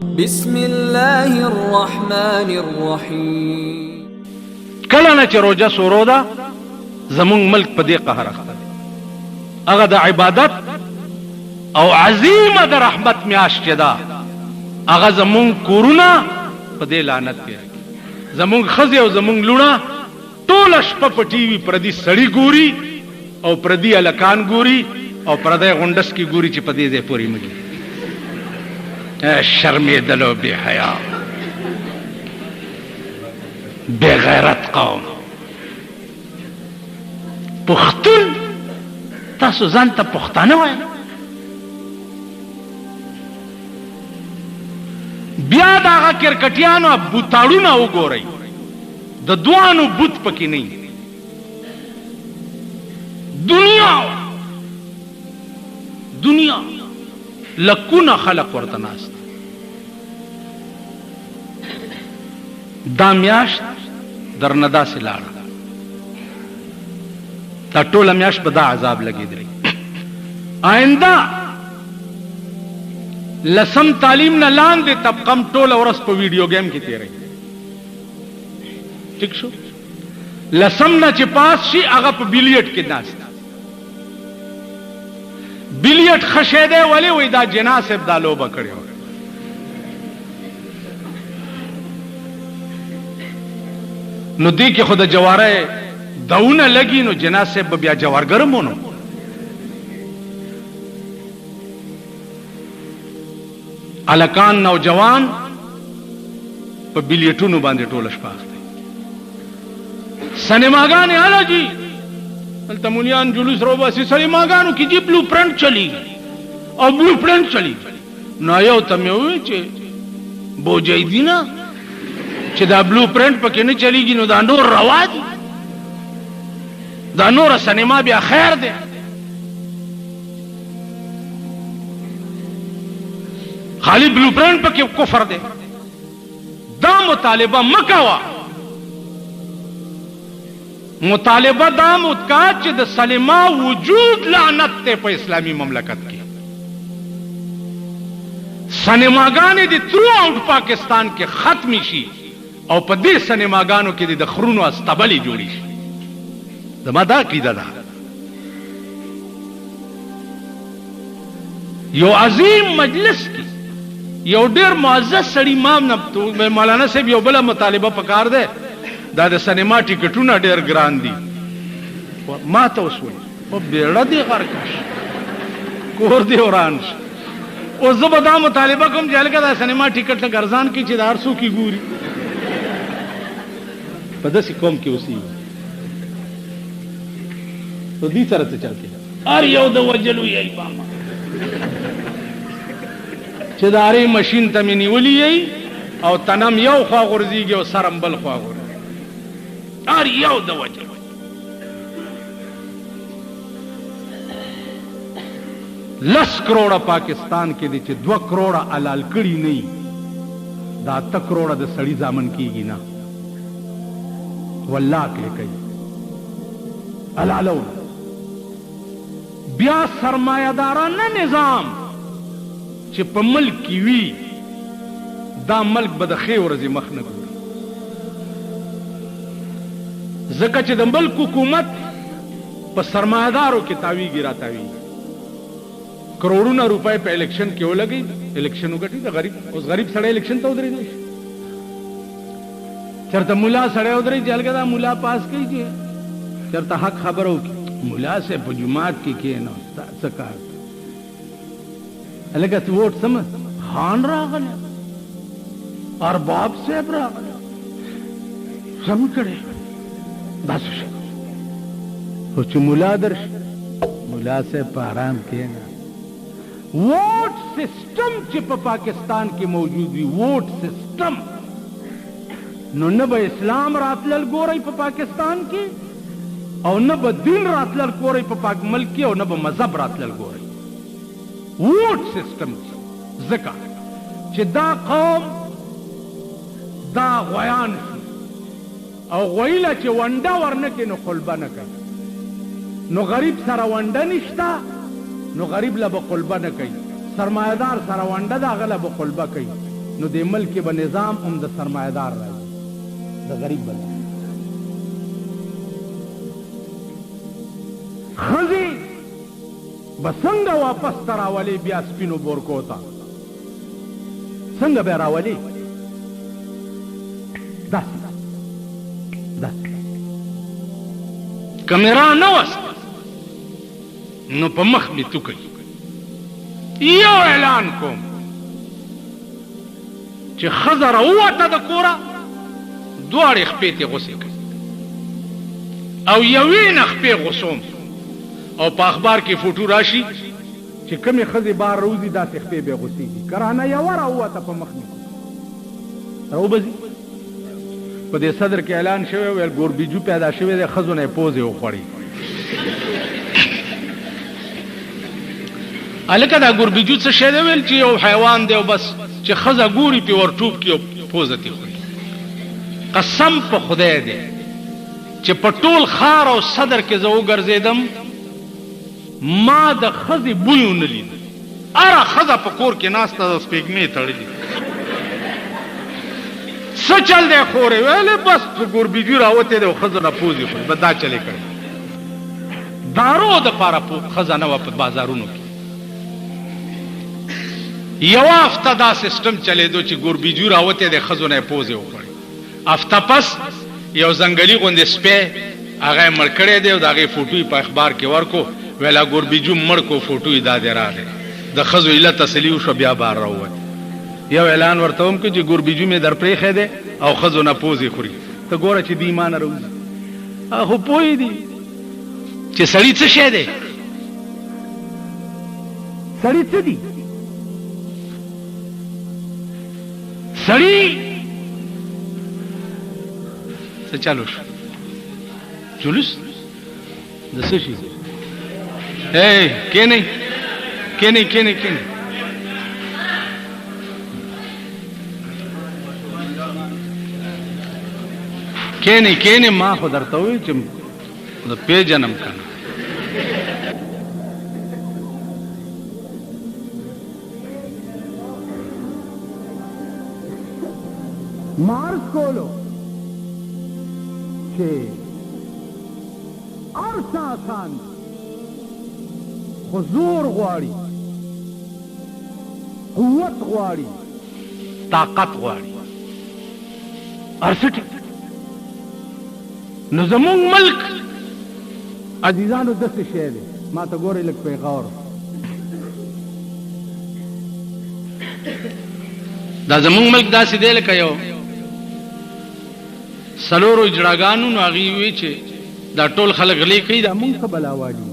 بسم الله الرحمن الرحیم. کله نه چې روزه سورو ده زمون ملک په دې قهر اخته هغه د عبادت او عظیمه د رحمت میاشت ده هغه زمون کورونه په دې لعنت کې زمون خزي او زمون لونه ټول شپه په ټي وي پردي سړی ګوري او پردي الکان ګوري او پردي غونډس کی ګوري چې په دې ځای پوری مګي شرمېدلو بے حیا بے غیرت قوم پختون تاسو ځان ته پښتانه وایي بیا دا هغه کرکټیانو بوتاړونه وګورئ د دوانو بوت پکې نه دنیا لکونه خلق ورته ناست دا میاشت درنه داسې لاړه دا ټوله میاشت به دا عذاب لګېدلی آینده لسم تعلیم نه لاندې طبقم ټوله ورځ په ویډیو گیم کې تېروي ټیک شو لسم نه چې پاس شي هغه په بیلیټ کې ناست بیلیټ خشه دی ولی وای دا جناسب دا لوبه کړی نو دی کې خود جواره داونه لګي نو جناسب بیا جوارګرم ونه الکان نوجوان په بیلیټونو باندې ټوله شپه اخته سینماګانې الګي التمونیان جلوس روباسي سینماګانو کې جی بلو پرنٹ چلی او بلو پرنٹ چلی نو یو ته مې وې چې بوجای دی نه چې دا بلو پرنٹ پکې نه چلیږي نو دا نور روا دي دا نور سینما بیا خیر دی خالی بلو پرنٹ پکې کفر دی دا مطالبه مکوا مطالبه دا متکا چې د سینما وجود لعنت ته په اسلامی مملکت کې سینماګانې د ترو آؤٹ پاکستان کې ختم شي او په دې سینماګانو کې د خرونو استبلې جوړي شي زما دا عقیده ده یو عظیم مجلس کې یو ډېر معزز سړی امام نه مولانا صاحب یو بله مطالبه پکار ده دا د سینما ټیکټونه ډېر ګران دي ما ته اوس وایي په بیړه دې غرق کور دې وران شي اوس زه به دا مطالبه کوم چې هلکه دا سینما ټیکټ لږ ارزان کړي چې د هر څوک یې ګوري په داسې قوم کې اوسېږي نو دې سره څه چل کېږي هر یو د وجلو یی باما چې د هرې مشین ته مې نیولي یی او تنم یو خوا غورځېږي او سرم بل خوا غورځي هر یو د وجلو لس کروڑه پاکستان کې دي چې 2 کروڑه حلال کړي نه دا 8 کروڑه د سړي ځامن کېږي نه والله کې کوي حلالو بیا سرمایه‌دارانه نظام چې په ملک کې وي دا ملک به د ښې ورځې مخ نه ګوري ځکه چې د ملک حکومت په سرمایه‌دارو کې تاویږي را تاویږي کروڑونه روپے په الیکشن کې ولګي الیکشن وګټي د غریب اوس غریب سړی الیکشن ته ودرېږي چرته مولا سړی ودرېږي چې هلکه دا مولا پاس کوي چې چرته حق خبره وکړي مولا صاحب په جومات کې کښېنه څه کار هلکه ته ووټ سمه خان راغلی ارباب صاحب راغلی سم کړی بس خو چې مولا درشي مولا صاحب په آرام کښېنه ووٹ سسٹم چې په پاکستان کې موجود وي ووٹ سسٹم نو نه به اسلام راتلل ګورئ په پاکستان کې او نه به دین راتلل ګورئ په پاک ملک کې او نه به مذهب راتلل ګورئ ووٹ سسٹم ځکه چې دا قوم دا غویان شي او غویله چې ونډه ورنه کې نو قلبه نه کوي نو غریب سره ونډه نشته نو غریب له به قلبه نه کوي سرمایدار سره ونډه د هغه له به قلبه کوي نو د ملک به نظام هم د سرمایدار راځي د غریب بل خزي بسنګ واپس تراولي بیا سپینو بورکو ته څنګه به راولي داس کیمرا نه وست نو په مخ می تو کوي یو اعلان کوم چې خزر اوته د کورا دوړې خپې ته غوسه کوي او یوې نه خپې غوسوم او په اخبار کې فوټو راشي چې کومې خزې بار روزي داسې خپې به غوسېږي کرانه یو راوته په مخ می راوبځي په دې صدر کې اعلان شوی ویل ګوربیجو پیدا شوی د خزو نه پوزې وخوړي الکه دا ګوربیجو څه شی دی ویل چې یو حیوان دی او بس چې خزه ګوري په ورټوب کې پوزه تی خوري قسم په خدای دی چې په ټول خار او صدر کې زه وګرځېدم ما د خزې بوی ونه لید اره خزه په کور کې ناسته د سپېږمې تړلې څه چل دی خورې ویلې بس ګوربیجو راوتې دی او ښځه نه پوزې خوري به دا چلې کړی دارو دپاره ښځه نه وه په بازارونو کې یوه هفته دا سیسټم چلېدو چې ګوربیجو راوتې دی ښځو نه یې پوزې وخوړې هفته پس یو ځنګلي غوندې سپی هغه یې مړ کړی دی او د هغې فوټو یې په اخبار کې ورکو ویل ګوربیجو مړ کو فوټو یې دا دی راغی د ښځو ایله تسلي وشوه بیا بار راووت یو اعلان ورته هم که چې ګوربیجو مې در پرېښی دی او ښځو نه پوزې خوري ته ګوره چې د ایمانه راوځي خو پوه دي چې سړي څه شی دی سړي څه دي سړي څه چالو شو جلوس د څه شي کېنئ کېنئ کېنئ کېنئ کېنئ کېنئ ما خو درته وویل چې د پیژنم که نه مارس کولو چې ارسه آسان خو زور غواړي قوت غواړي طاقت غواړي ارسه ټیک نو زمونږ ملک عزیزانو داسې شی دی ما ته ګورئ لږ پیغور دا زمونږ ملک داسې دی لکه یو څلورو اجراګانو نو هغې وی چې دا ټول خلک غلې کوي دا مونږ ښه بلاوالي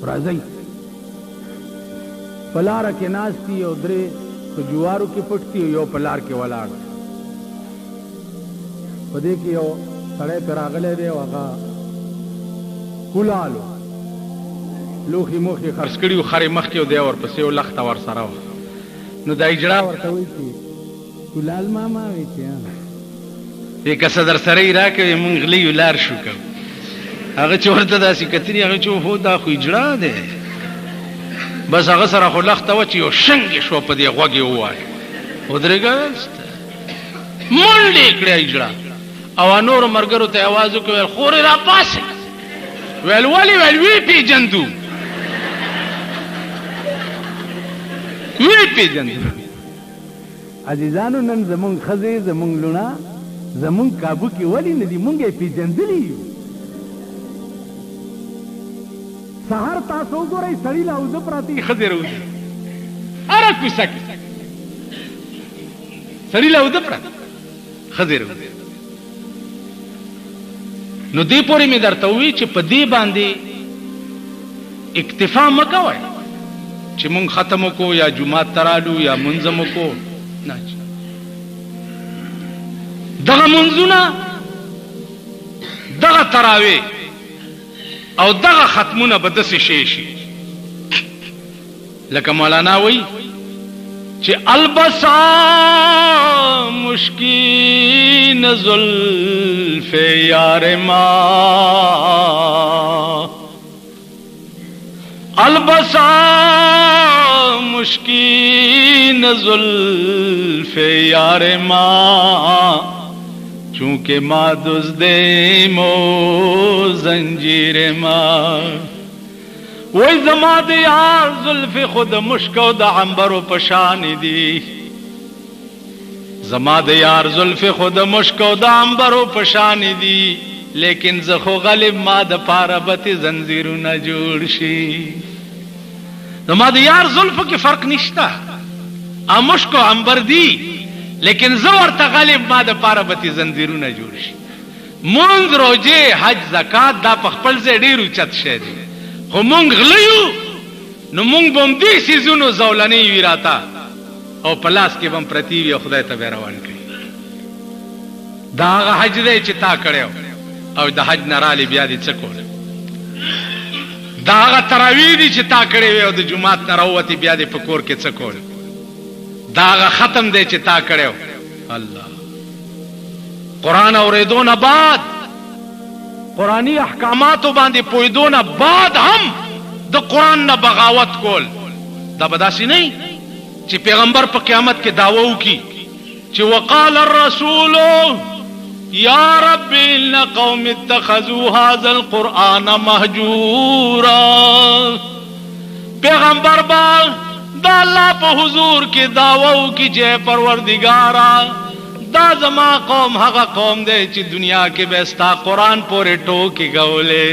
راځئ په لاره کې ناست دي او درې په جوارو کې پټ دي او یو په لار کې ولاړ په دې کې یو سړی پې راغلی دی او هغه کولالو لوښي موښي خرڅ کړي وو خرې مخکې او دی ورپسې یو لخته ورسره وه نو دا اجرا ورته وایي چې کولال ماما وایي چې که څه در سره یې راکوې مونږ غلی یو لار شو کوو هغه چې ورته داسې کتلي هغه چې هو دا خو اجرا دی بس هغه سره خو لخته وه چې یو شنګ یې شوه په دې غوږ یې ووایه ودرېږه وسته منډې یې کړې اجرا او نورو ملګرو ته یې اواز وکړ ویل خورې راپاسئ ویل ولې ویل ویې پېژندو ویې پېژندو عزیزانو نن زمونږ ښځې زمونږ لوڼه زمونږ کابو کې ولې نه دي مونږ یې پېژندلي یو سهار تاسو وګورئ سړي له اوده پراته ښځې راوځي هره کوڅه کې سړي له اوده پراته ښځې راوځي نو دې پورې مې درته ووي چې په دې باندې اکتفا مه کوئ چې مونږ ختم وکړو یا جومات ته رالو یا منځ م وکړو نه دغه منځونه دغه تراویح او دغه ختمونه به داسې شی شي لکه مولانا وایي چې البسا مشکین زلف یار ما البسا मुश्किन जुल्फ यार माँ, चूंकि माँ दुज़्दे मो जंजीर माँ। वही जमा दे यार जुल्फ खुद मुश्को द अंबरो पशानी दी, जमा दे यार जुल्फ खुद मुश्को द अंबरो पशानी दी, लेकिन जखो गलिब मा द पारबती जंजीरू न जोड़शी। जमा दे यार जुल्फ की फर्क निश्ता, मुश्को अंबर दी, लेकिन जोर तगलिब मा द पारबती जंजीरू न जोड़शी। मुंज रोजे हज ज़कात दा पखपल से ढेर उचत शे दी, खो मुंग गलियो नो मुंग बम दी सीजुनो जौलनी वीराता और पलास के बम प्रतीवी खुदा तबे रवान करी। दागा हज दे चिता कड़े और द हज नराली ब्यादी चकोल, दागा तरावी दी चिता कड़े और द जुमात नरावती ब्यादी पकोर के चकोल, दागा खत्म दे चिता कड़े। अल्लाह कुरान और दो न बाद कुरानी अहकामातों बांधे पोईदो न बाद हम द कुरान न बगावत कोल दा बदासी नहीं ची पैगंबर पर क़यामत के दावों की ची वक़ाल अर्रसूल या रब्बी इन्न कौमी इत्तखज़ू हाज़ल कुरआन महजूरा। पैगंबर बाल दा अल्लाह पर हुजूर के दावों की जय परवरदिगारा, दा जमा कौम हगा कौम दे ची दुनिया के बेस्ता कुरान पोरे टो की गौले।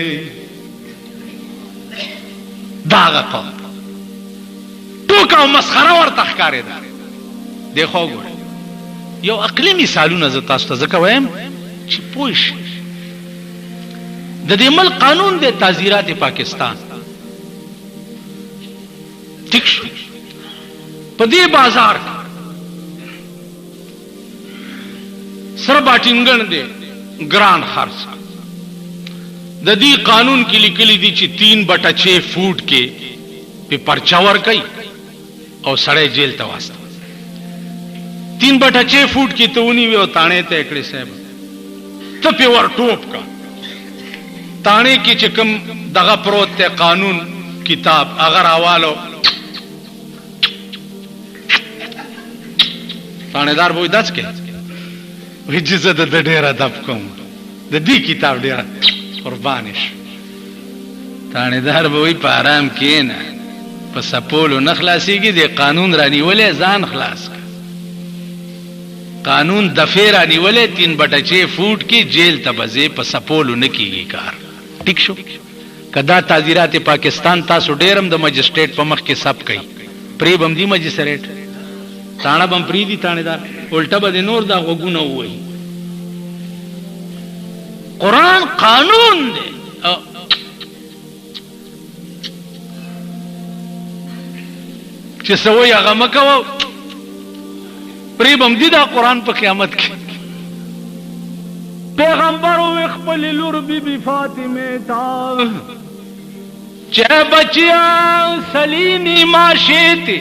दागा कौम टो का मस्खरा और तखकारे दा। देखो गोरे यो अकली मिसालू नजर तास्ता जका वैम ची पोश द देमल कानून दे ताजीरात पाकिस्तान ठीक पदे बाजार का सरबाटिंगन दे ग्रांड खर्च ददी कानून की लिखली दी ची 3/6 फुट के पे परचावर कई और सड़े जेल तवास्ता 3/6 फुट की तो उन्हीं वे ताने ते एकड़े साहब तो प्योर टोप का ताने की चिकम दगा प्रोत ते कानून किताब अगर आवालो थानेदार वो दस के जिज्जत द डेरा दबकों द दी किताब डेरा कुर्बानिश थानेदार वही पाराम किए ना पसपोलो नखलासी की दे कानून रानी वले जान खलास का कानून दफे रानी वले 3/6 फुट की जेल तबजे पसपोलो न की कार ठीक शो कदा ताजीरात पाकिस्तान तासु डेरम द मजिस्ट्रेट पमख के सब कई प्री बमदी मजिस्ट्रेट ताना बम प्रीति थानेदार उल्टा बदे नूर दा गुना हुई कुरान कानून दे जिससे वही आगा मका वो प्री बमदी दा कुरान पर क़यामत की पैगंबरों इखबल लुर बीबी फातिमे था चे बचिया सलीनी माशेती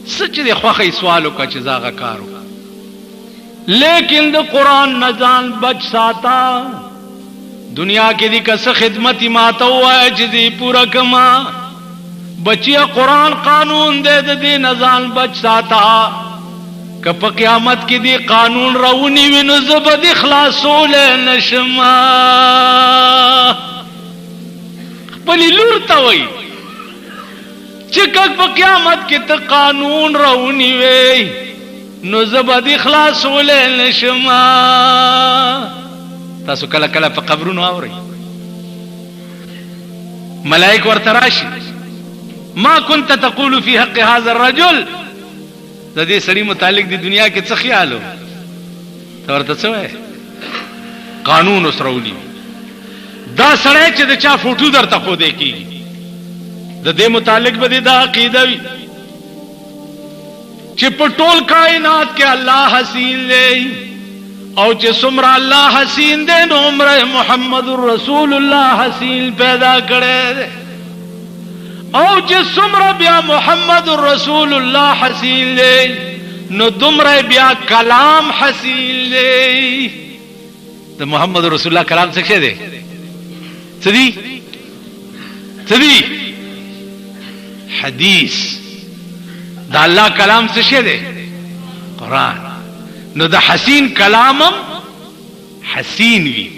सच दे ख्वाही सवालों का चिजागा कारो लेकिन द कुरान न जान बच साता दुनिया के दी कस खिदमत ही माता हुआ है जिदी पूरा कमा बचिया कुरान कानून दे दी न जान बच साता कप क़यामत की दी कानून रऊनी विनु ज़बद इखलासोल नशमा पली लूरता वही चिकक क़यामत के त कानून रऊनी वे नो ज़बद इखलासोल नशमा तासु कला कला पर कब्रुन आवरी मलाइक वर तराशी मा कुंत तक़ूलु फी हक़ हाज़ा रजुल दे सड़ी मुतालिक दी दुनिया के ख्याल हो तो तसो है कानून उस रऊनी दा सड़े च चा फोटू दर तको देखी दे मुतालिक बदी दा अकीदा भी चिपटोल कायनात के अल्लाह हसीन ले और चे सुमरा अल्लाह हसीन दे नोमर मोहम्मदुर रसूलुल्लाह हसीन पैदा करे और चे सुमरा ब्या मोहम्मदुर रसूलुल्लाह हसीन ले नो दुमरे ब्या कलाम हसीन ले तो मोहम्मदुर रसूलुल्लाह कलाम से दे सदी सदी حدیث دا الله کلام څه شه دی قرآن نو دا حسین کلامم حسین وی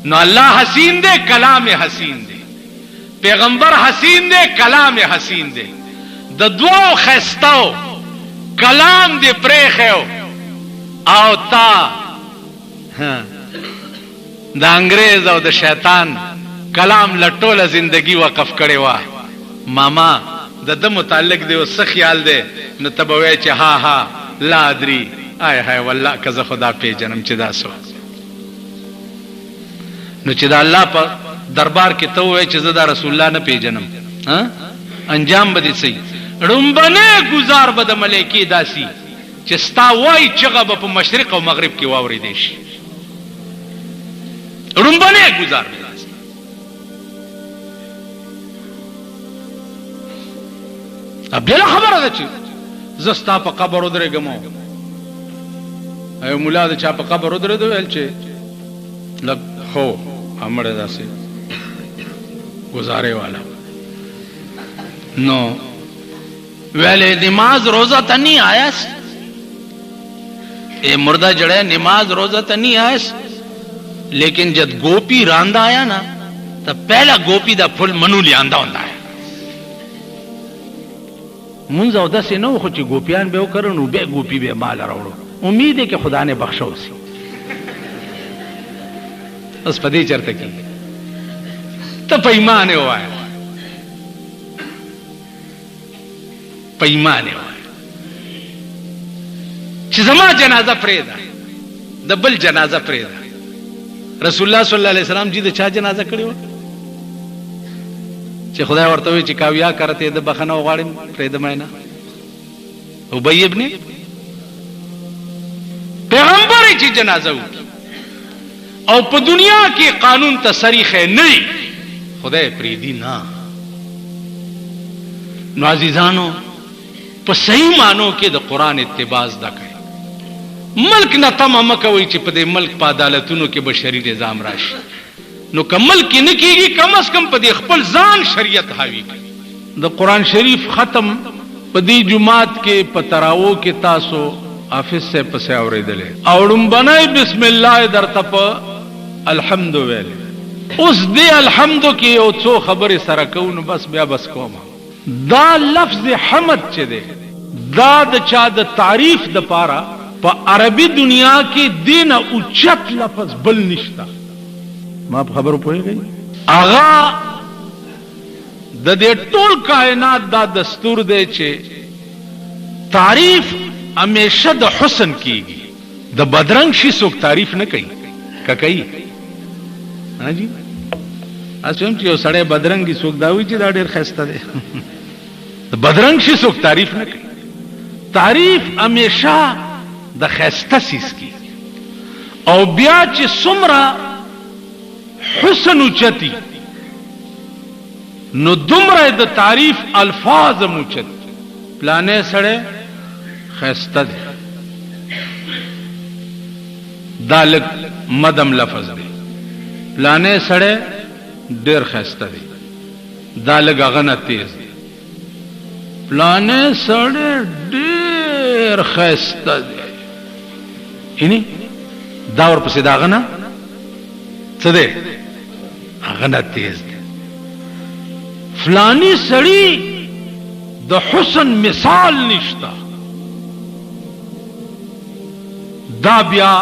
نو الله حسین دے کلام حسین دے پیغمبر حسین دے کلام حسین دے د دوو خستاو کلام دے پریخیو او تا دا انگریز او دا شیطان کلام لټوله زندگی وقف کړي وا ماما د متعلق دی وس خیال دی نو تبوي چې ها ها لا ادري آی هاي والله کزه خدا په جنم چې داسو نو چې دا الله په دربار کې ته وای چې زدا رسول الله نه پیژنم ها انجام به دي سي رومبنه گزار به د ملائکی داسي چې ستا وای چغه په مشرق او مغرب کې واوري دي شي رومبنه گزار ابله خبره ده چې زستا په قبر ودرېګمو ایو مولا د چا په قبر ودرې دوی ول چې لګ هو امړه داسې گزارے والا نو ویلے نماز روزہ تا نہیں آیاس اے مردہ جڑے نماز روزہ تا نہیں آیاس لیکن جد گوپی راندہ آیا نا تا پہلا گوپی دا پھل منو لیاندہ ہوندہ آیا منز او دسی نو خوچی گوپیان بے کرنو بے گوپی بے مال روڑو امید ہے کہ خدا نے بخشو سی اس پدی چرتے کی تو پیمانے ہوا ہے پیمانے ہوا ہے چی زما جنازہ پریدا دبل جنازہ پریدا رسول اللہ صلی اللہ علیہ وسلم جی دا چا جنازہ کڑی ہوا چی خدای ورطوی چی کاویا کرتے دا بخنا وغاڑیم پریدا مائنا ابی ابن پیغمبری چی جنازہ ہوا او په دنیا کې قانون تصریح نه خدای پریدي نه نو عزیزانو په صحیح مانو کې د قران اتباع زده کړئ ملک نه تمام کوي چې په دې ملک په عدالتونو کې بشري نظام راشي نو کمل کې نه کیږي کم از کم په دې خپل ځان شریعت حاوی د قران شریف ختم په دې جمعات کې په تراو کې تاسو حافظ سے پسې اورېدلې اورم بنای بسم الله درته په الحمد ویل اوس دې الحمد کې یو څو خبرې سره کوو بس بیا بس کوم دا لفظ حمد چې دی دا د چا د تعریف د پاره په عربي دنیا کې دین اوچت لفظ بل نشتا ما په خبرو پوهیږئ اغا د دې ټول کائنات دا دستور دی چې تعریف همیشه د حسن کیږي د بدرنګ شي څوک تعریف نه کوي کوي ها جی اسوم چې یو سړی بدرنګي څوک دا وی چې دا ډېر خسته دی د بدرنګ شي څوک تعریف نه کوي تعریف همیشه د خسته سیس کی او بیا چې څومره حسن اوچتی نو دومره د تعریف الفاظ اوچت پلانې سړی خسته دی دا لږ مدم لفظ دی پلانې سړی ډېر خسته دی دا لږ هغه نه تیز دی پلانې سړی ډېر خسته دی یعنی دا ورپسې د هغه نه څه دی هغه نه تیز دی فلانی سړی د حسن مثال نشتا دا بیا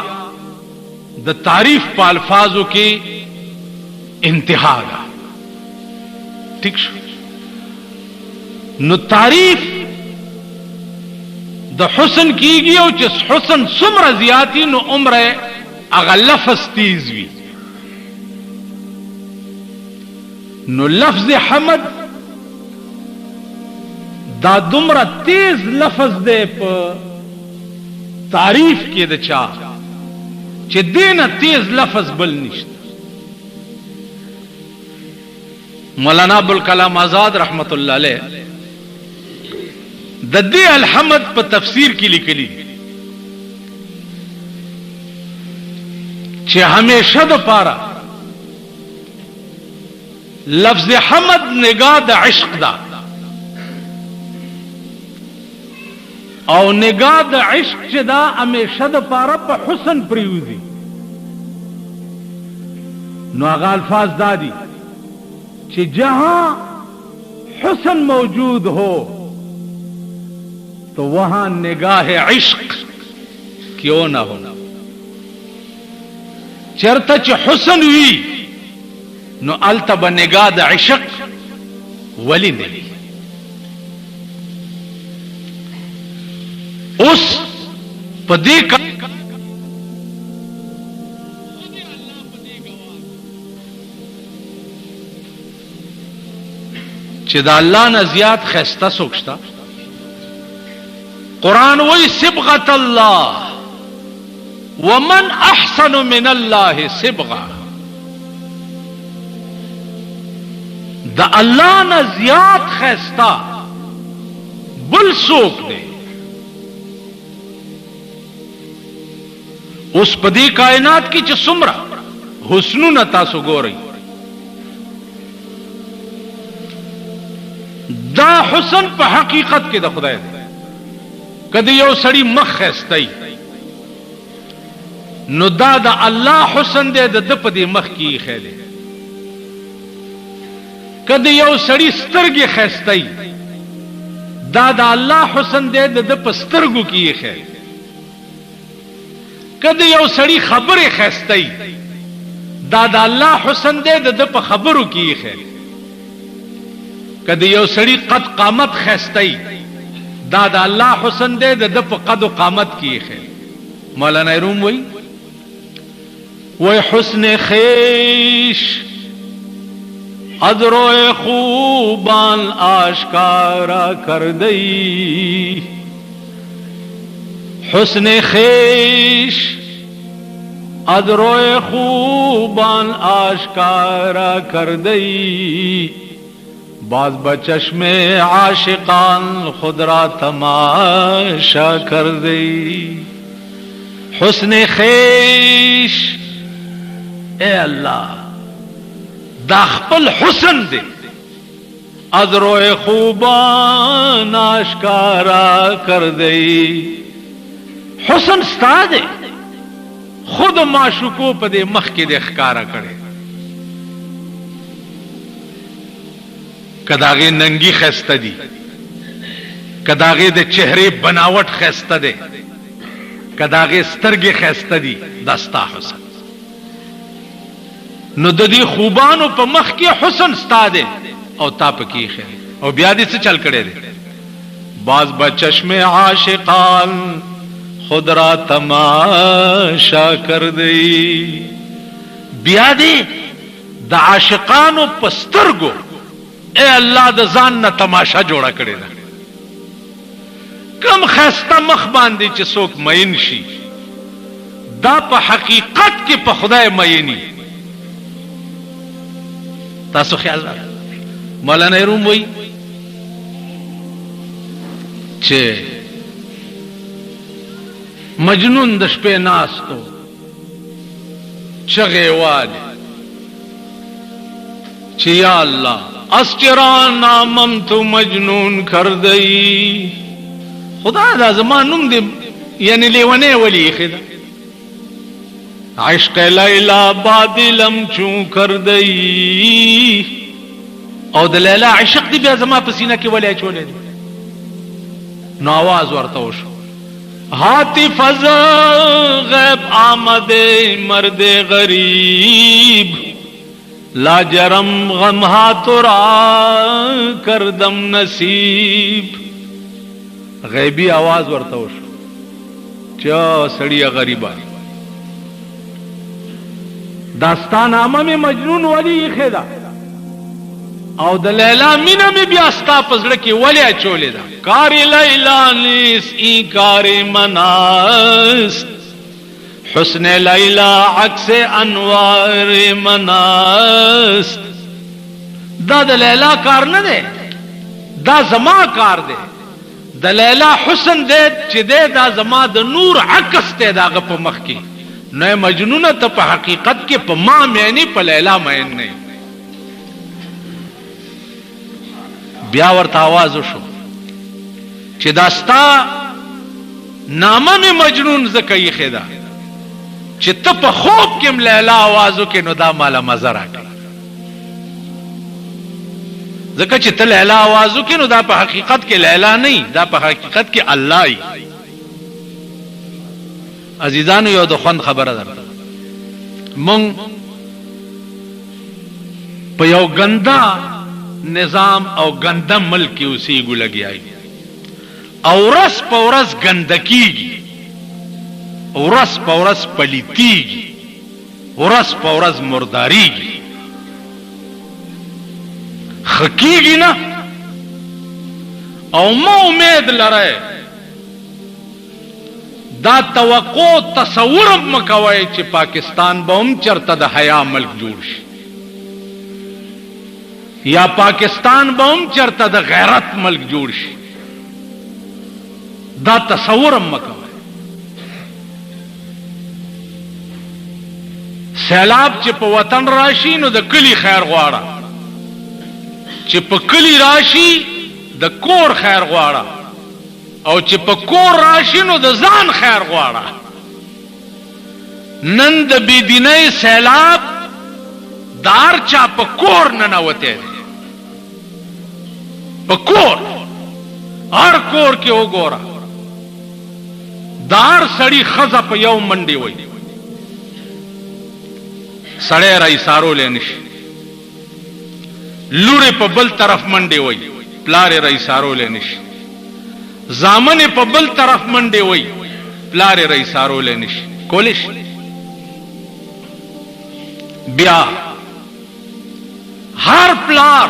د تعریف په الفاظو کې انتہا دا ٹھیک شو نو تعریف د حسن کیږي او چې حسن څومره زیاتی نو عمره هغه لفظ تیز وي نو لفظ حمد دا دومره تیز لفظ دی په تعریف کې د چا چې دینه تیز لفظ بل نشته مولانا ابوالکلام آزاد رحمت الله علیه د دې الحمد په تفسیر کې لیکلي چې همیشه د پاره لفظ حمد نگاه د عشق دا او نگاہ د عشق چې دا همیشه د پاره په حسن پریوزي. نو هغه الفاظ دادي چې جہاں حسن موجود ہو تو وہاں نگاہ عشق کیوں نہ ہو. چرته چې حسن وی نو الته به نگاہ د عشق ولی نه وي. اوس په دې چې د الله نه زیات خسته څوک شته. قرآن وی صبغة الله ومن احسن من الله صبغه. د الله نه زیات خسته بل څوک دی. اوس په دې کائنات کې چې څومره حسنونه تاسو ګورئ، دا حسن په حقیقت کې د خدای دی. کدی یو سړی مخ خستای نو دا د الله حسن دی، د په دې مخ کې خېله. کدی یو سړی سترګې خستای دا د الله حسن دی، د په سترګو کې خېله. کدی یو سړی خبره خستای دا د الله حسن دی، د په خبرو کې خېله. کدی یو سړی قد قامت خستای دا د الله حسن دی، د په قد او قامت کې خېله. مولانا روم وی حسن خیش از روی خوبان آشکارا کردئی. حسن خیش از روی خوبان آشکارا کردئی. باز بچشم عاشقان خود را تماشا کردئی. حسن خیش اے اللہ دا خپل حسن دے از روئے خوبان آشکارا کر دئی. حسن ستا دے خود معشوقو پا دے مخ کے دے خکارا کرے. کداغے ننگی خیستہ دی، کداغے دے چہرے بناوٹ خیستہ دے، کداغے سترگے خیستہ دی، دستا حسن. نو د دې خوبانو په مخ کې حسن ستا دی او تا پکې خیر او بیا دې څه چل کړي دي. باز بچشم عاشقان خود را تماشا کر دی. بیا دې د عاشقانو په سترګو اے الله د ځان نه تماشا جوړه کړي ده. کم خسته مخ باندې چې څوک مین شي دا په حقیقت کې په خدای مینی. تاسو خیال را مولانا روم وی چې مجنون د شپې ناستو چغې والی چې یا الله اسچرا نامم تو مجنون کر دئی. خدا دا زمان نم دے یعنی لیونے ولی خدا عشق لیلا بادلم چون کر دئی. او د لیلا عشق دی بیا زما پسینہ کی ولی چولے دی. نو آواز ورتو شو حاطف از غیب آمد مرد غریب لا جرم غمها ترا کردم نصیب. غیبی آواز ورتو شو چا سڑی غریبان داستان آمہ میں مجنون ولی خیدا او د لیلا مینا میں بیا ستا پزڑکی ولی چولے دا. کاری لیلا نیس ای کاری مناست حسن لیلا عکس انوار مناست. دا د لیلا کار نه دے، دا زما کار دے. د لیلا حسن دے چې دے دا زما د نور عکس دے داغه په مخ کې. نو مجنون ته په حقیقت کې په ما معنی په لیلا مین نه. بیا ورته आवाज وشو چې داستا نامه می مجنون زکه خدا چې ته په خوب کې لیلا आवाजو کې نو دا مالا مزه راکړه ځکه چې ته لیلا आवाजو کې نو دا په حقیقت کې لیلا نه دا په حقیقت کې الله ای عزیزانو یو د خوند خبره ده مونږ په یو ګندا نظام او ګندا ملک کې اوسېږو لګیای او ورځ په ورځ ګندکیږي ورځ په ورځ پلیتیږي ورځ په ورځ مرداریږي خکیږي نه او ما امید لره دا توقع تصور مکوي چې پاکستان به هم چرته د حیا ملک جوړ شي یا پاکستان به هم چرته د غیرت ملک جوړ شي دا تصور مکوي سیلاب چې په وطن راشي نو د کلی خیر غواړه چې په کلی راشي د کور خیر غواړه او چې په کور راشي نو د ځان خیر غواړه نن د بيدینۍ سیلاب دار چا په کور نه نوته په کور هر کور کې وګوره دار سړی خزه په یو منډي وای سړی راي سارو لنش لوري په بل طرف منډي وای پلار راي سارو لنش زامن په بل طرف منډي وای پلار راي سارو لنش کولش بیا هر پلار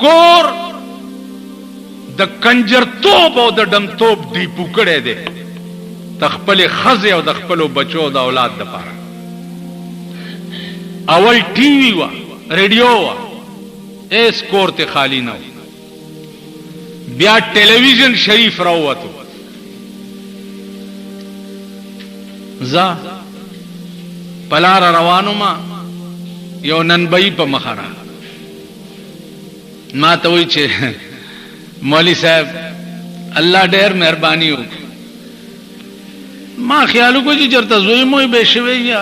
کور د کنجر توپ او د ډم توپ دی پوکړې ده تخپل خزه او د خپل بچو د اولاد د پاره اول ټي وي وا ریډیو وا اس کور ته خالی نه بیا ټلویزیون شریف راووتو زا پلار روانو ما یو ننبئی په مخره ما ته وی چې مولوی صاحب الله ډېر مهرباني وکړي ما خیال وکړ چې چرته زوی مو به شوی یا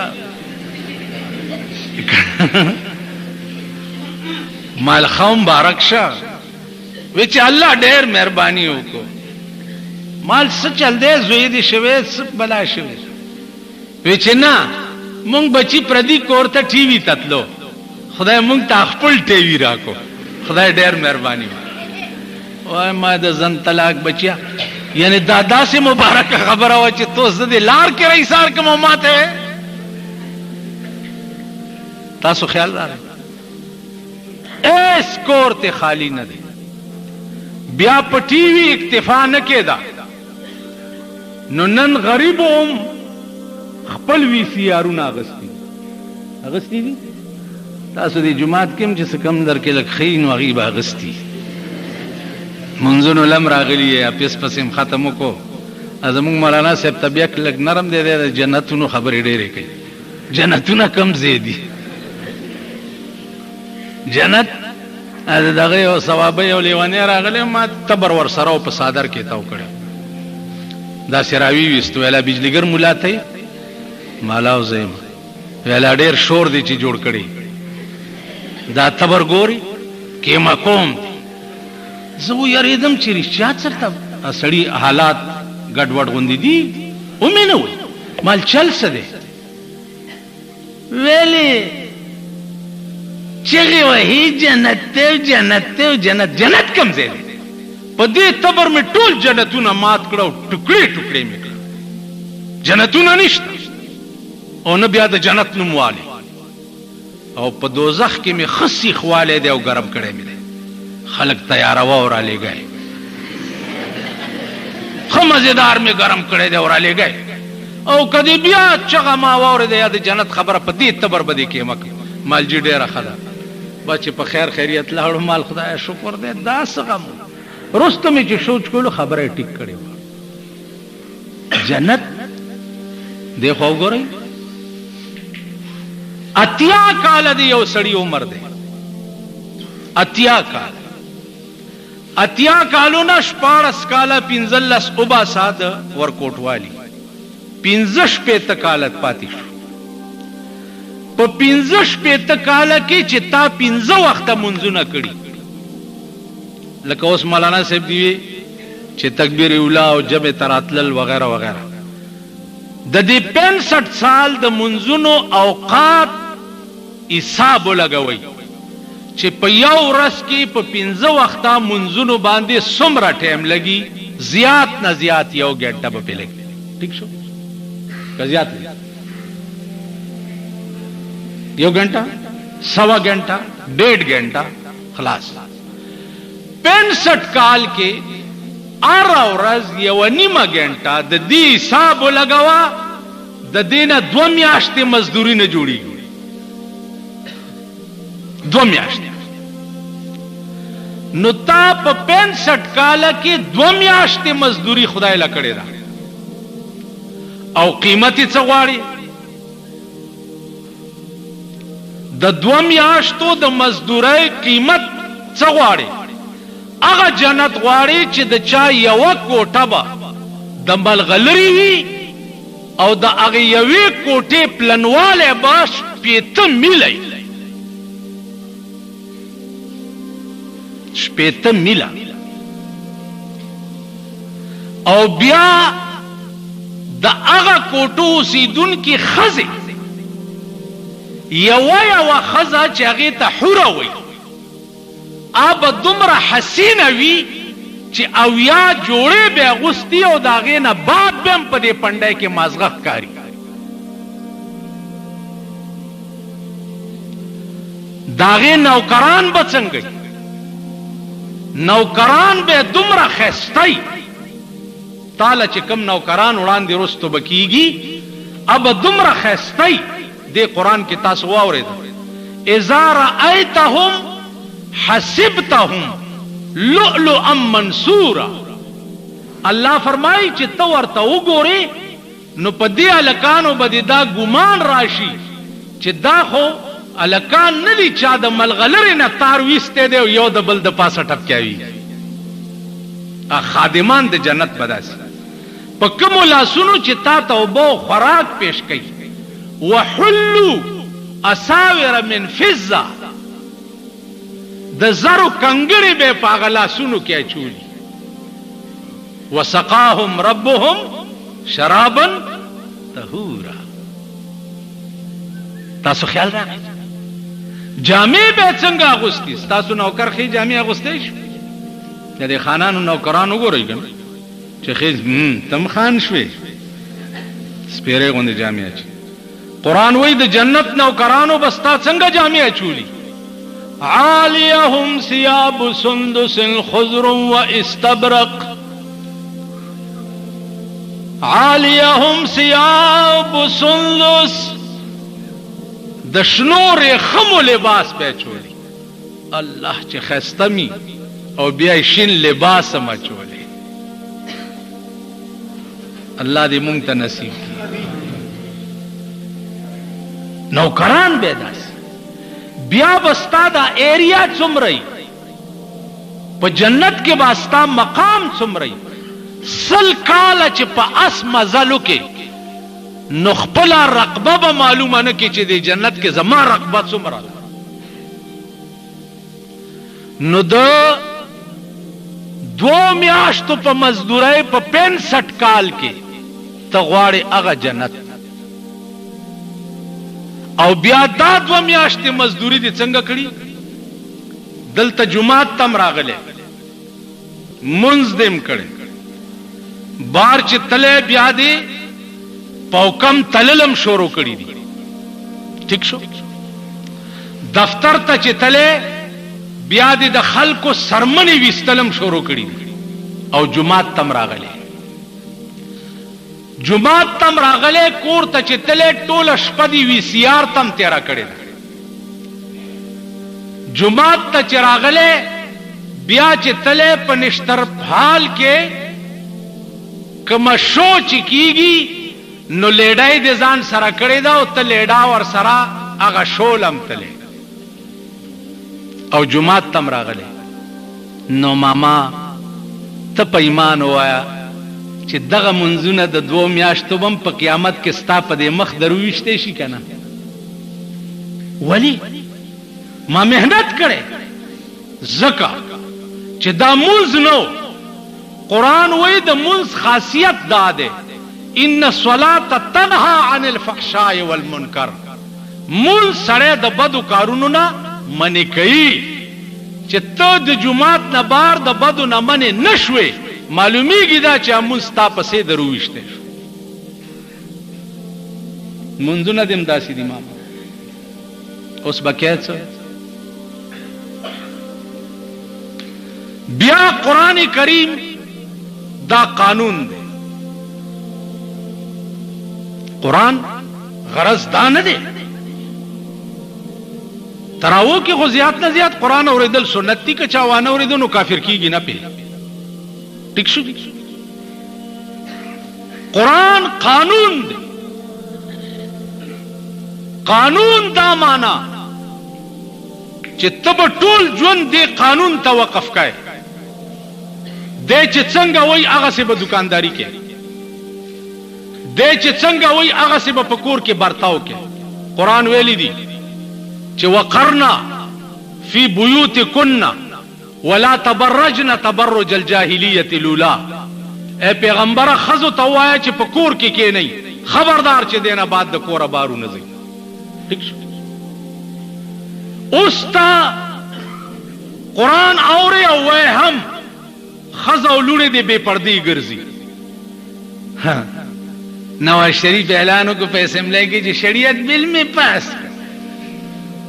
مال خوم بارک شه وی چې الله ډېر مهرباني وکړي مال څه چل دی زوی دې شوی څه بلا شوی وی چې نه مونږ بچی پردي کور ته ټي وي تتلو خدای مونږ ته خپل ټي وي راکو خدای ډېر مهرباني وای ما د زن طلاق بچیا یعنی دادا سے مبارک خبر ہوا چې تو زده لار کې رہی سار کوم ماته تاسو خیال لاره اس کور ته خالی نه دی بیا په ټي وي اکتفا نه کېدا نو نن غریبوم خپل وی سی ارونه اغستی دي تاسو دی جمعات کې چې کم در کې لک خین او غیب اغستی منځونو لم راغلی یا پس پسیم ختم کو ازمون مولانا صاحب طبيعت لګ نرم دی د جنتونو خبرې ډېرې کوي جنتونه کم زیدي جنت دغه او ثواب یو لیوانه راغلی ما تبر ور سره په صادر کې تاو کړ دا سراوی وستو ویلا بجلیګر مولا ته مالاو زیم ویلا ډېر شور دی چې جوړ کړي دا تبر ګوري کې مقام زه یریدم چې رښتیا چرته سړی حالات ګډوډ غوندي دي او مې نه وای مال چل څه دی ویلې چغې وهي جنت ته جنت ته جنت جنت کم ځای دی په دې تبر مې ټول جنتونه مات کړو ټوکړې ټوکړې مې کړ جنتونه نشته او نه بیا د جنت نوم والی او په دوزخ کې مې خسي خواله دی او ګرم کړی مې دی خلق تیاروا اور علی گئے خمزدار میں گرم کړي دی اور علی گئے او کدی بیا چغه ما اور دی د جنت خبره په دې تبر بدی کې مک مال جی ډیره خلا بچ په خیر خیریت لاړو مال خدای شکر دې دا سغم رستم چې سوچ کولو خبره ټیک کړي جنت دیکھو ګورئ اتیا کال دی یو سړی عمر دی اتیا کال اتیا کالونه 14 کاله 15 اوبا ساده ورکوټوالی 15 پته کالت پاتې شو. په 15 پته کاله کې چې تا 15 وخته منځونه کړي لکه اوس مولانا صاحب دی چې تکبیر اولا او جبه تراتل وغیرہ وغیرہ د دې 65 سال د منځونو اوقات حساب لګوي چې په یو ورځ کې په 15 وخته منځونو باندې څومره ټایم لګي زیات نه زیات یو غنټه به لګي. ٹھیک شو که زیات یو غنټه سوا غنټه 1.5 غنټه خلاص. 65 کال کې ار ورځ یو نیمه غنټه د دې حساب لګوا د دینه 2 میاشتې مزدوري نه جوړیږي. 2 میاشتې نو تا په 65 کال کې 2 میاشتې مزدوري خدای لا کړې ده او قیمتي څه غواړي د 2 میاشتو د مزدورۍ قیمت څه غواړي هغه جنت غواړي چې د چا یو کوټه به د ملغلري وي او د هغه یوې کوټې پلنواله به 5 میله 5 میله او بیا د هغه کوټو اوسیدونکي ښځې یوه ښځه چې هغې ته حوره وي به دومره حسینه وي چې 80 جوړې به اغوستي او د هغې نه بعد به هم په دې پنډۍ کې مازغه ښکاري. د هغې نوکران به څنګه نوکران به دومره ښایسته تاله چې کم نوکران وړاندې رستو به کېږي به دومره ښایسته دې قرآن کې تاسو واورېده اذا رأیتهم حسبتهم لؤلؤا منصورا. الله فرمایي چې ته ورته وګورې نو په دې هلکانو به دې دا ګمان راشي چې دا خو هلکان نه دي چا د ملغلرې نه تار ویستی دی او یو د بل د پاسه ټپکیاوي. خادمان د جنت به داسې په کومو لاسونو چې تا ته اوبه او خوراک پیش کوي. وحلوا اساور من فضه د زرو کنګړې به په هغه لاسونو کې اچولي. وسقاهم ربهم شرابا طهورا. تاسو خیال راغی جامې به څنګه اغوستي تاسو نوکر خې جامې اغوستې شو د دې خانانو نوکرانو وګورئ کنه چې خې تم خان شوي سپیره غوندې جامې اچي. قرآن وایي د جنت نوکرانو بستا څنګه جامې اچولي عالیهم ثياب سندس خضر واستبرق. عالیهم ثياب سندس د شنو ریخمو لباس به چولی. الله چې خسته می او بیا شین لباس ما چولی. الله دې مونږ ته نصیب کړي. نوکران به داس بیا بستا دا ایریا څومره په جنت کې باستا مقام څومره 100 کاله چې په اس مزلو کې نو خپل رقبه به معلومه نه کې چې د جنت کې زما رقبه څومره نو د 2 میاشتو په مزدورۍ په 65 کال کې ته غواړې هغه جنت او بیا دا 2 میاشتې مزدوري دې څنګه کړي دلته جمعات تم راغله منځ دیم کړي بار چې تله بیا دې پوکم تللم شروع کړي دي. ٹھیک شو دفتر ته چې تله بیا دې د خلکو سرمنې وستلم شروع کړي دي او جمعات تم راغله جمعات تم راغله کور ته چې تله ټول شپه دی وی سی آر تم تیرا کړي جمعات ته چې راغله بیا چې تله په نشتر حال کې کما شو چې کیږي نو لیډای د ځان سره کړي دا او ته لیډا ور سره هغه شولم تله او جمعات تم راغله نو ماما ته په ایمان وایا چې دغه منځونه د 2 میاشتو بم په قیامت کې ستا په دې مخ درويشته شي کنه. ولی ما مهنت کړې زکه چې دا منځ نو قرآن وی د منځ خاصیت دا ده ان الصلاة تنهى عن الفحشاء والمنکر. منځ سره د بدو کارونو نه منې کوي. چې ته د جمعات نه بار د بدو نه منې نشوي معلومیږي دا چې منځ تا پسې درويشته شو. منځونه دم داسې دي ماما. اوس بکې څه بیا قرآن کریم دا قانون دی. قرآن غرض دا نه دی تراو کې خو زیات نه زیات قرآن اوریدل سنت دي که چا وانه اوریدو نو کافر کیږي نه پی ټیک شو. قرآن قانون دی. قانون دا معنا چې تب ټول ژوند دی قانون ته وقف کای دې چې څنګه وای هغه سه به دکانداری کې دې چې څنګه وای هغه سه به پکور کې برتاو کې. قرآن ویلی دی چې وقرنا فی بیوتکن ولا تبرجن تبرج الجاهلیه الاولى. اے پیغمبر خزو ته وایا چې پکور کې کې نه خبردار چې دینه بعد د کور بارو نه ځي. ٹھیک شو. اوس تا قرآن اوري او وای هم خزو لونه دې بے پردی ګرځي. نواز شریف اعلانو کو په اسمبلی کې چې شریعت بل میں پاس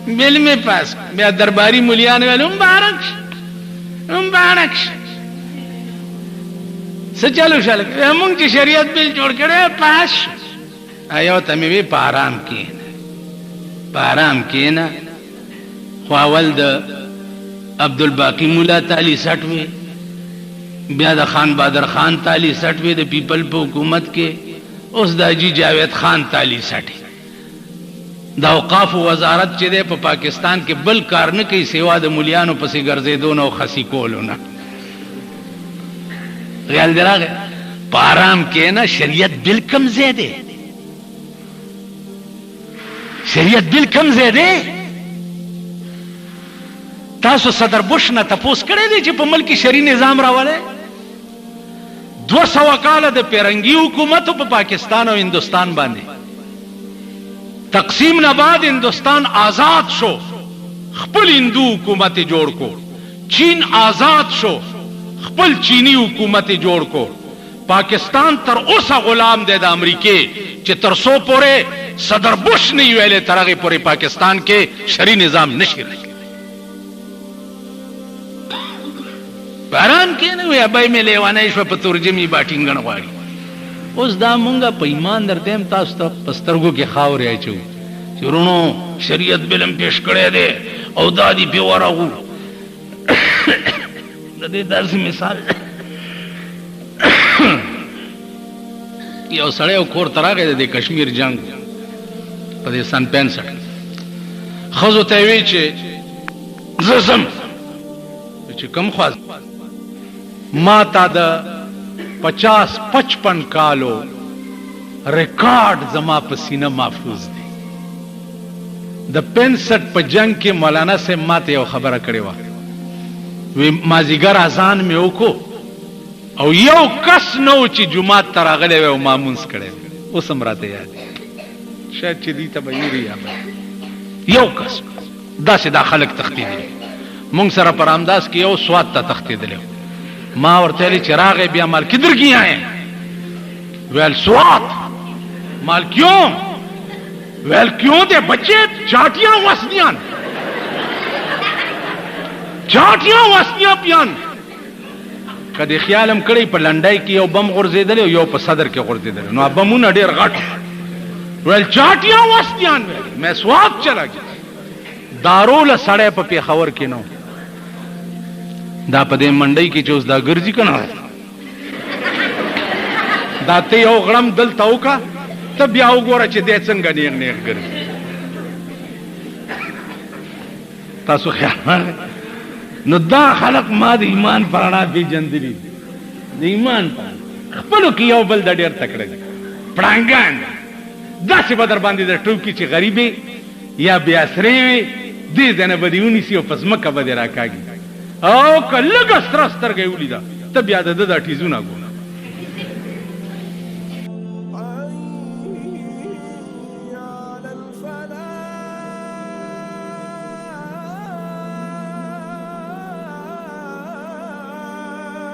بل میں پاس بیا درباری مليان ویل مبارک سچالو شاله موږ چې شریعت بل جوړ کړو پاس ایو ته مې په آرام کې نه خو اول د عبدالباقی مولا تعالی سټوي بیا د خان بادر خان تعالی سټوي د پیپل په حکومت کې اوس د حاجی جاوید خان تعالی سټي. د اوقاف وزارت چې ده په پاکستان کې بل کار نه کوي سیوا د مليانو پسې ګرځېدو نو خسي کولو نه. خیال دراغه پارام کې نه شریعت بل کم زیاده شریعت بل کم زیاده. تاسو صدر بوش نه تپوس کړی دی چې په ملک شری نظام راولې 200 کال د پیرنګي حکومت په پاکستان او هندستان باندې تقسیم نه بعد هندستان آزاد شو خپل هندو حکومت جوړ کو. چین آزاد شو خپل چینی حکومت جوړ کو. پاکستان تر اوسه غلام دی د امریکای چې تر سو پورې صدر بوش نه ویلې ترغه پورې پاکستان کې شری نظام نشي راځي. باران کې نه وي ابای مې لیوانای شو په ترجمه باټینګن غواړي. اوس دا مونږه په ایمان درته تاسو ته پسترګو کې خاورې اچو چې ورونو شریعت بلم پیش کړی دی او دادی په ورغو. د دې درس مثال یو سړی او کور تراغه د کشمیر جنگ په دې سن 65 خزو ته وی چې زسم چې کم خواز ما تا د 50-55 کالو ریکارڈ زما په سینه محفوظ دی. د 65 په جنگ کې مولانا سے ماته یو خبره کړې و وی مازیګر اذان مې وکړو او یو کس نو چې جمعه تراغله و مامونس کړي اوس هم راته یاد شاید چې دې ته به یو کس دا چې دا خلک تختی دي مونږ سره پرامداس کې یو سواد ته تختی دي. ما ورته لې چراغ بیا مال کدر کیه ہیں ویل سواد مال کیوں ویل کیوں دے بچے چاٹیاں وسنیاں پیان کدی خیالم کړی په لنډای کې یو بم غورځیدل او یو په صدر کې غورځیدل نو بمونه ډیر غټ ویل چاټیاں وسنیاں مې سواد چلا گیا دارول سړی په پیښور کې نو دا په دې منډي کې چې اوس دا ګرځي کنه دا ته یو غړم دل تاوکا ته بیا وګوره چې دې څنګه نیغ ګرځي. تاسو خیال نو دا خلق ما د ایمان پرانا پیجندلی د ایمان پرانا خپلو کې یو بل د ډېر تکړه دي پړانګان داسې به در باندې د ټوکي چې غریبې یا بې اسرې وي دې ځای نه به دې ونیسي او په ځمکه به دې راکاږي او که لږه سره سترګه یې ولیده ته بیا د ده دا ټیزونه ګورې